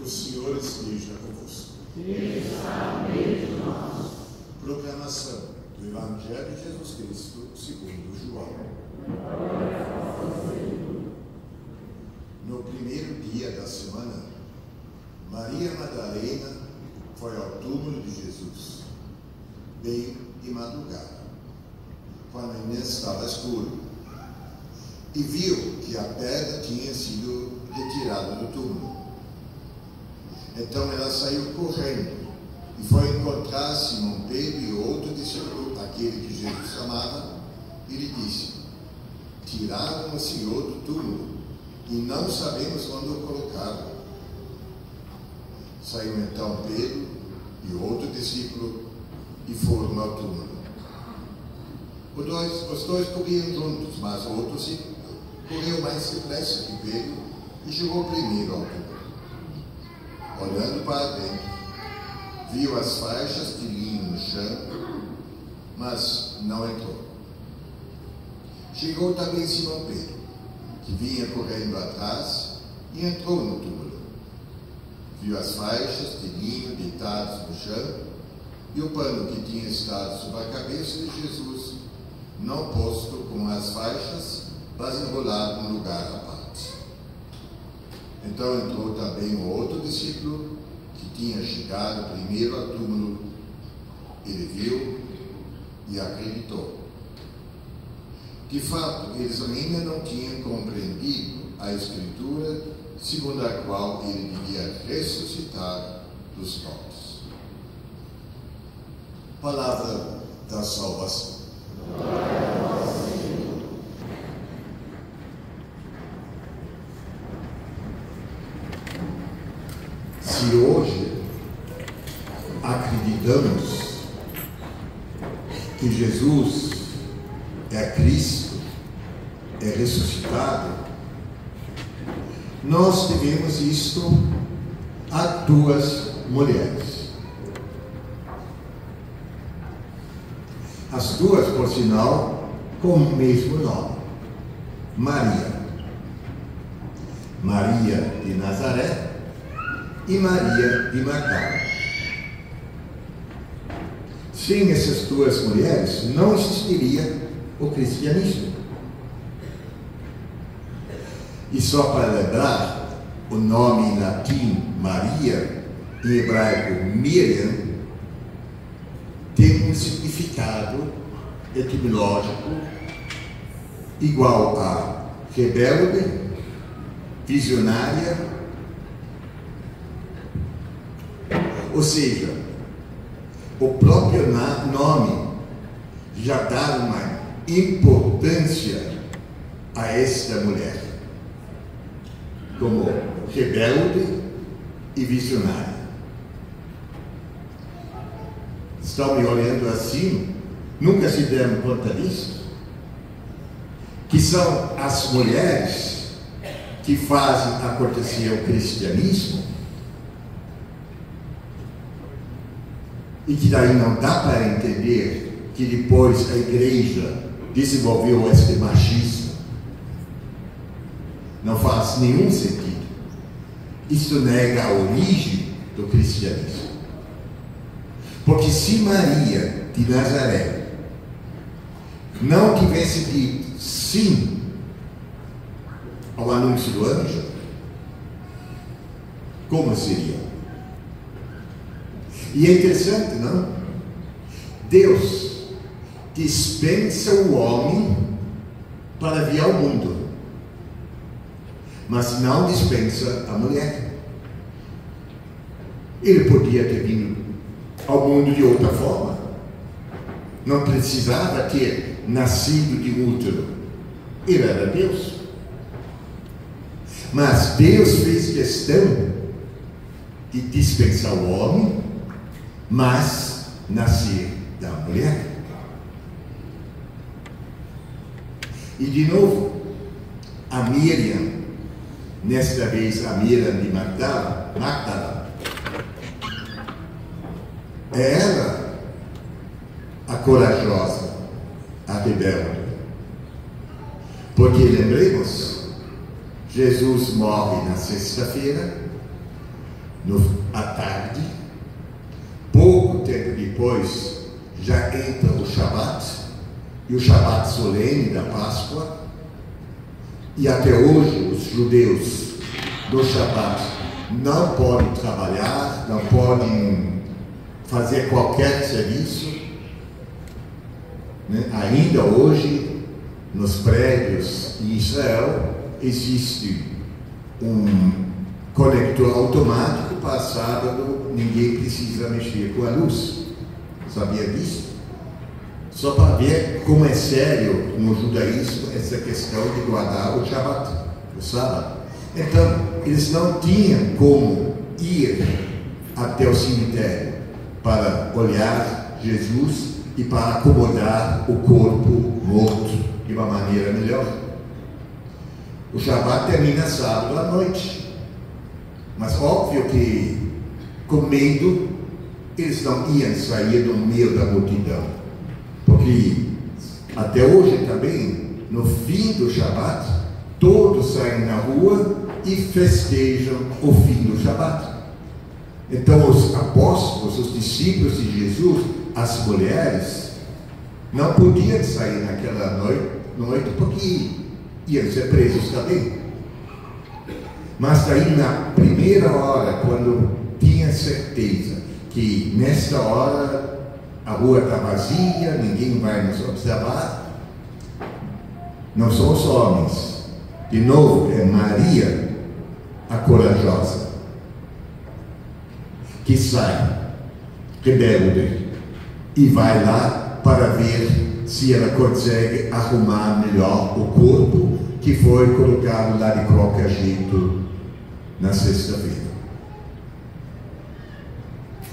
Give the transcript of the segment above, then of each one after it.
O Senhor esteja convosco. Está no meio de nós. Proclamação do Evangelho de Jesus Cristo segundo João. Glória a vós, Senhor. No primeiro dia da semana, Maria Madalena foi ao túmulo de Jesus, bem de madrugada, quando ainda estava escuro, e viu que a pedra tinha sido retirada do túmulo. Então ela saiu correndo e foi encontrar Simão Pedro e outro discípulo, aquele que Jesus amava, e lhe disse: tiraram o Senhor do túmulo e não sabemos onde o colocaram. Saiu então Pedro e outro discípulo e foram ao túmulo. Os dois corriam juntos, mas o outro correu mais depressa que Pedro e chegou primeiro ao túmulo. Olhando para dentro, viu as faixas de linho no chão, mas não entrou. Chegou também Simão Pedro, que vinha correndo atrás, e entrou no túmulo. Viu as faixas de linho deitadas no chão e o pano que tinha estado sobre a cabeça de Jesus, não posto com as faixas, mas enrolado num lugar à parte. Então entrou também o outro discípulo, que tinha chegado primeiro ao túmulo. Ele viu e acreditou. De fato, eles ainda não tinham compreendido a Escritura, segundo a qual ele devia ressuscitar dos mortos. Palavra da salvação. Glória a vós, Senhor. Se hoje acreditamos que Jesus é Cristo, é ressuscitado, nós devemos isto a duas mulheres. As duas, por sinal, com o mesmo nome: Maria. Maria de Nazaré e Maria de Magdala. Sem essas duas mulheres, não existiria o cristianismo. E só para lembrar, o nome em latim Maria, em hebraico Miriam, tem um significado etimológico igual a rebelde, visionária. Ou seja, o próprio nome já dá uma importância a esta mulher, como rebelde e visionária. Estão me olhando assim? Nunca se deram conta disso? Que são as mulheres que fazem acontecer o cristianismo, e que daí não dá para entender que depois a igreja desenvolveu este machismo. Não faz nenhum sentido. Isso nega a origem do cristianismo. Porque se Maria de Nazaré não tivesse dito sim ao anúncio do anjo, como seria? E é interessante, não? Deus dispensa o homem para vir ao mundo, mas não dispensa a mulher. Ele podia ter vindo ao mundo de outra forma. Não precisava ter nascido de útero. Ele era Deus. Mas Deus fez questão de dispensar o homem, mas nascer da mulher. E de novo, a Miriam, nesta vez a Miriam de Magdala, é ela a corajosa, a rebelde. Porque lembremos, Jesus morre na sexta-feira, à tarde. Pouco tempo depois, já entra o Shabat, e o Shabat solene da Páscoa. E até hoje, os judeus do Shabat não podem trabalhar, não podem fazer qualquer serviço. Ainda hoje, nos prédios em Israel, existe um conector automático para sábado, ninguém precisa mexer com a luz. Sabia disso? Só para ver como é sério no judaísmo essa questão de guardar o Shabat, o sábado. Então, eles não tinham como ir até o cemitério para olhar Jesus e para acomodar o corpo morto de uma maneira melhor. O Shabat termina sábado à noite, mas óbvio que, com medo, eles não iam sair do meio da multidão, porque até hoje também, no fim do Shabat, todos saem na rua e festejam o fim do Shabat. Então os apóstolos, os discípulos de Jesus, as mulheres, não podiam sair naquela noite porque iam ser presos também. Mas daí na primeira hora, quando tinha certeza que nesta hora a rua está vazia, ninguém vai nos observar, não são os homens, de novo é Maria a corajosa, que sai rebelde e vai lá para ver se ela consegue arrumar melhor o corpo que foi colocado lá de qualquer jeito na sexta-feira.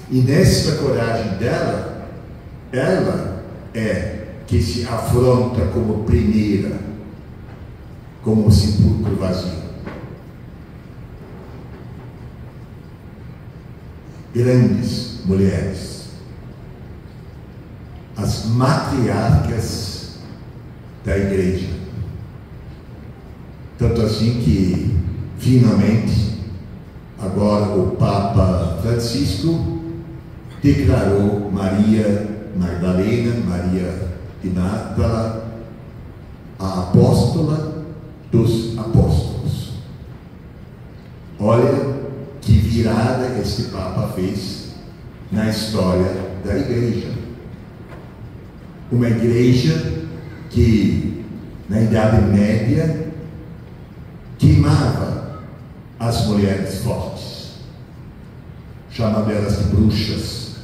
E nessa coragem dela, ela é que se afronta como primeira, como o sepulcro vazio. Grandes mulheres, as matriarcas da igreja. Tanto assim que, finalmente, agora o Papa Francisco declarou Maria Magdalena, Maria de Magdala, a apóstola dos apóstolos. Olha que virada este Papa fez na história da igreja. Uma igreja que, na Idade Média, queimava as mulheres fortes, chamava elas de bruxas,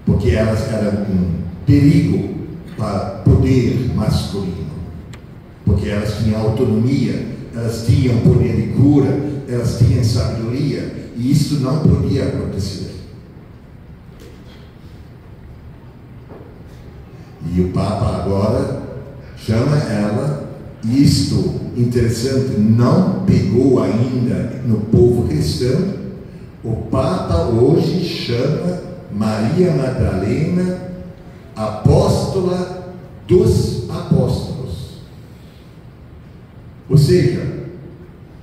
porque elas eram um perigo para o poder masculino, porque elas tinham autonomia, elas tinham poder de cura, elas tinham sabedoria, e isso não podia acontecer. E o Papa agora chama ela, e isto, interessante, não pegou ainda no povo cristão. O Papa hoje chama Maria Madalena apóstola dos apóstolos, ou seja,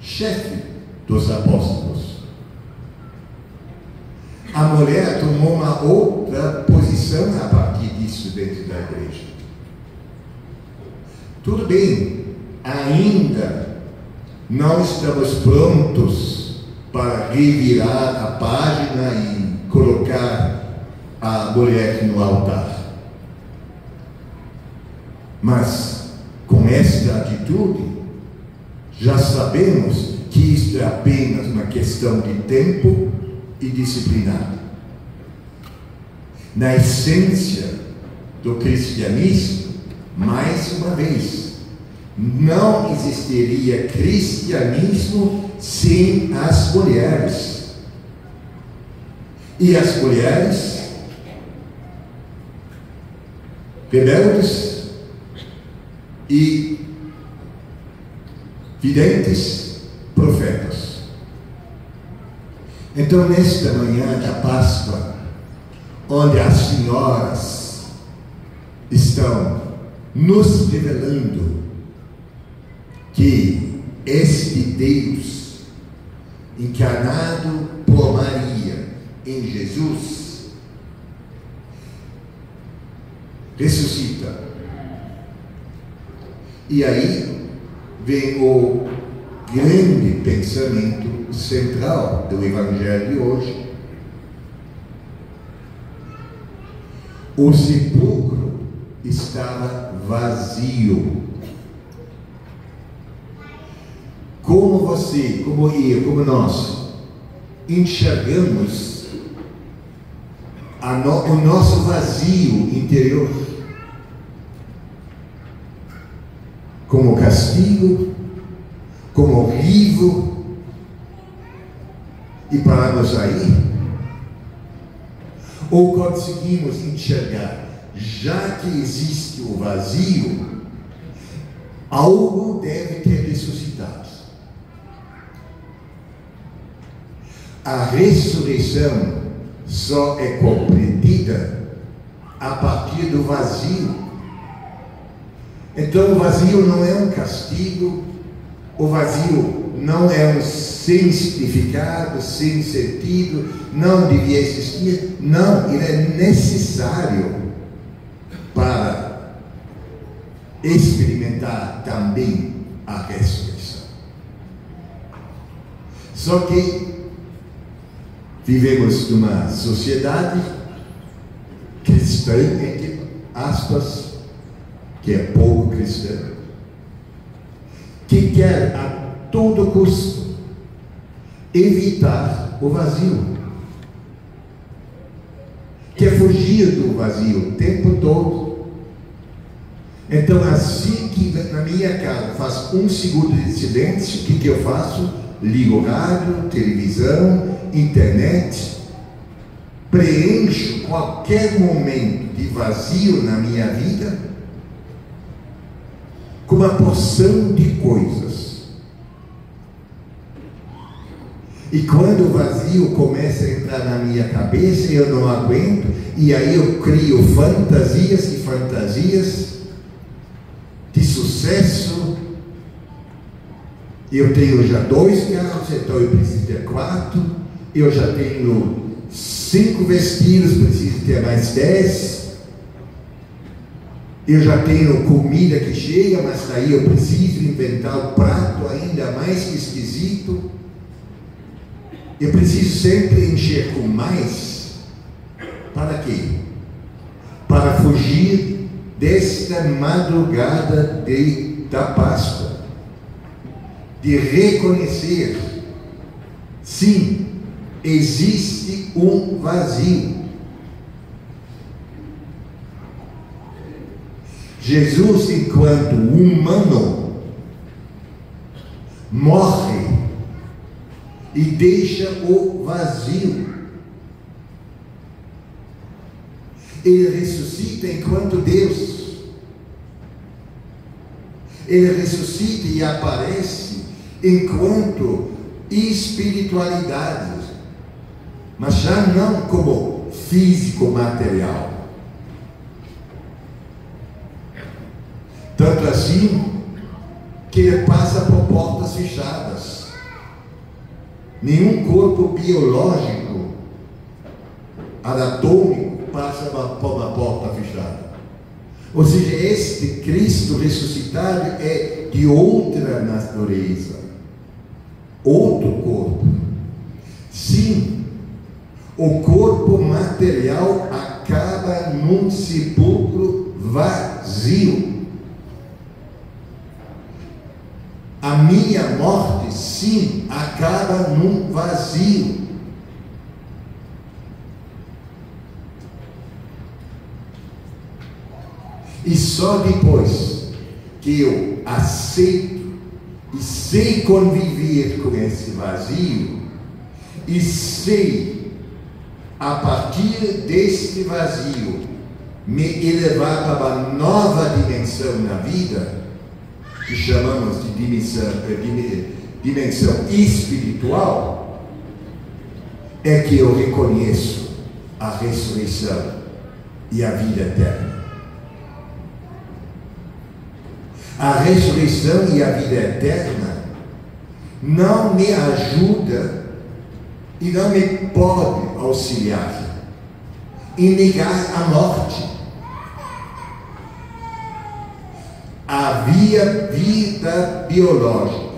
chefe dos apóstolos. A mulher tomou uma outra posição a partir disso dentro da igreja. Tudo bem, ainda não estamos prontos para revirar a página e colocar a mulher no altar. Mas, com esta atitude, já sabemos que isto é apenas uma questão de tempo e disciplinar. Na essência do cristianismo, mais uma vez, não existiria cristianismo sem as mulheres. E as mulheres rebeldes e videntes profetas. Então, nesta manhã da Páscoa, onde as senhoras estão nos revelando que este Deus encarnado por Maria em Jesus, ressuscita. E aí vem o grande pensamento central do Evangelho de hoje. O sepulcro estava vazio. Como você, como eu, como nós enxergamos o nosso vazio interior? Como castigo, como horrível, e paramos aí? Ou conseguimos enxergar, já que existe o vazio, algo deve ter ressuscitado. A ressurreição só é compreendida a partir do vazio. Então o vazio não é um castigo, o vazio não é um sem significado, sem sentido, não devia existir. Não, ele é necessário para experimentar também a ressurreição. Só que vivemos numa sociedade cristã, entre aspas, que é pouco cristã, que quer a todo custo evitar o vazio, quer fugir do vazio o tempo todo. Então, assim que na minha casa faz um segundo de silêncio, o que eu faço? Ligo o rádio, televisão, internet, preencho qualquer momento de vazio na minha vida com uma porção de coisas. E quando o vazio começa a entrar na minha cabeça, eu não aguento, e aí eu crio fantasias e fantasias de sucesso. Eu tenho já 2 carros, então eu preciso ter 4. Eu já tenho 5 vestidos, preciso ter mais 10. Eu já tenho comida que chega, mas daí eu preciso inventar o prato ainda mais esquisito. Eu preciso sempre encher com mais. Para quê? Para fugir desta madrugada da Páscoa. De reconhecer, sim, existe um vazio. Jesus, enquanto humano, morre e deixa o vazio. Ele ressuscita enquanto Deus. Ele ressuscita e aparece enquanto espiritualidade, mas já não como físico material. Tanto assim que ele passa por portas fechadas. Nenhum corpo biológico anatômico passa por uma porta fechada. Ou seja, este Cristo ressuscitado é de outra natureza, outro corpo. Sim, o corpo material acaba num sepulcro vazio. A minha morte, sim, acaba num vazio. E só depois que eu aceito e sei conviver com esse vazio, e sei, a partir deste vazio, me elevar para uma nova dimensão na vida, que chamamos de dimensão espiritual, é que eu reconheço a ressurreição e a vida eterna. A ressurreição e a vida eterna não me ajuda e não me pode auxiliar em negar a morte. Havia vida biológica,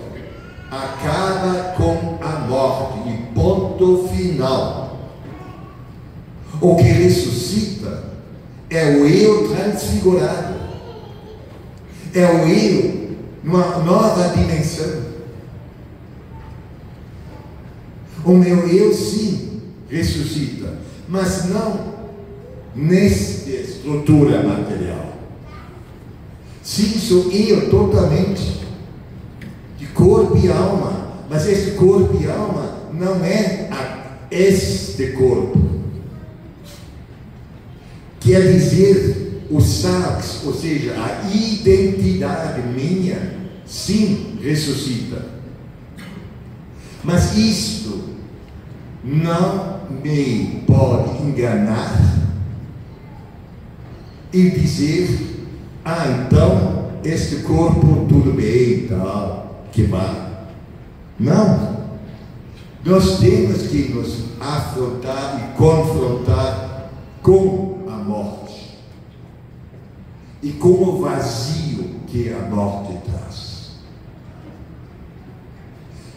acaba com a morte e ponto final. O que ressuscita é o eu transfigurado, é o eu numa nova dimensão. O meu eu sim ressuscita, mas não nesta estrutura material. Sim, sou eu totalmente, de corpo e alma, mas este corpo e alma não é este corpo. Quer dizer, o sax, ou seja, a identidade minha, sim, ressuscita. Mas isto não me pode enganar e dizer: então, este corpo, tudo bem, tal, que vai. Não. Nós temos que nos afrontar e confrontar com a morte. E com o vazio que a morte traz.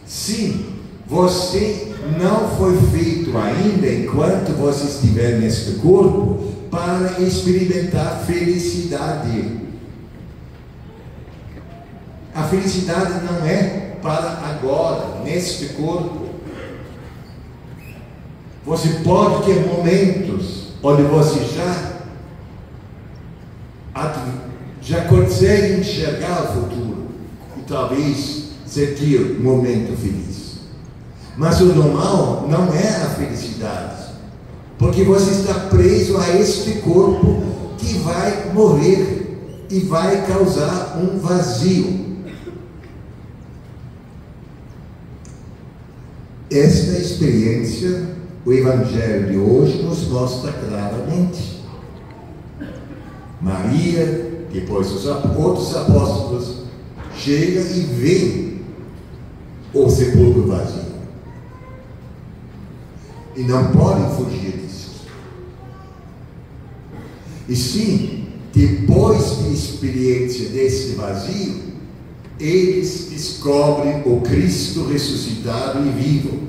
Sim, você não foi feito ainda, enquanto você estiver neste corpo, para experimentar felicidade. A felicidade não é para agora, neste corpo. Você pode ter momentos onde você já consegue enxergar o futuro e talvez sentir um momento feliz. Mas o normal não é a felicidade, porque você está preso a este corpo que vai morrer e vai causar um vazio. Esta experiência, o Evangelho de hoje nos mostra claramente. Maria, depois os outros apóstolos, chega e vê o sepulcro vazio. E não podem fugir disso. E sim, depois da experiência desse vazio, eles descobrem o Cristo ressuscitado e vivo.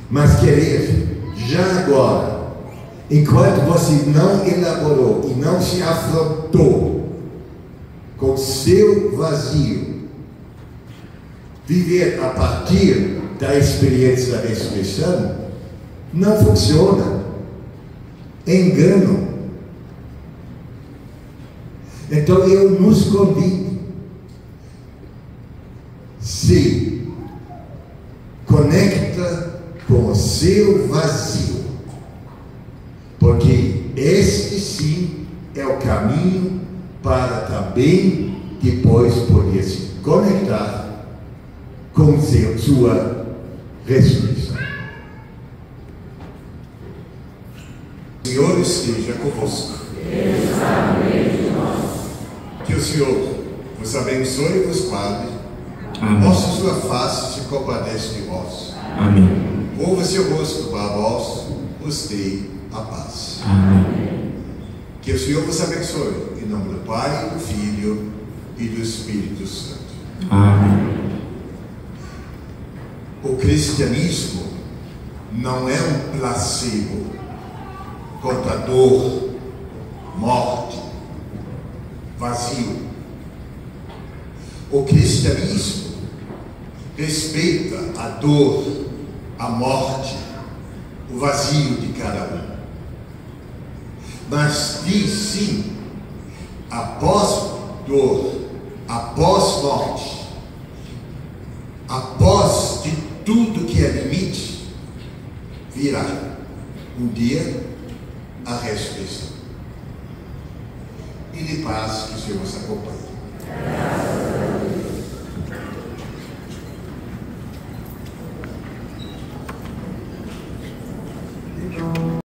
Mas querer, já agora, enquanto você não elaborou e não se afrontou com seu vazio, viver a partir da experiência da ressurreição, não funciona. É engano. Então eu nos convido, se conecta com o seu vazio, porque este sim é o caminho para também depois poder se conectar com sua ressurreição. O Senhor esteja convosco. Que o Senhor vos abençoe e vos guarde. Mostre sua face e se compadece de vós. Amém. Volva seu rosto para vós, vos dê a paz. Amém. Que o Senhor vos abençoe, em nome do Pai, do Filho e do Espírito Santo. Amém. O cristianismo não é um placebo contra a dor, morte, vazio. O cristianismo respeita a dor, a morte, o vazio de cada um. Mas diz sim, após dor, após morte, após de tudo que é limite, virá um dia a ressurreição. E de paz que o Senhor nos acompanhe.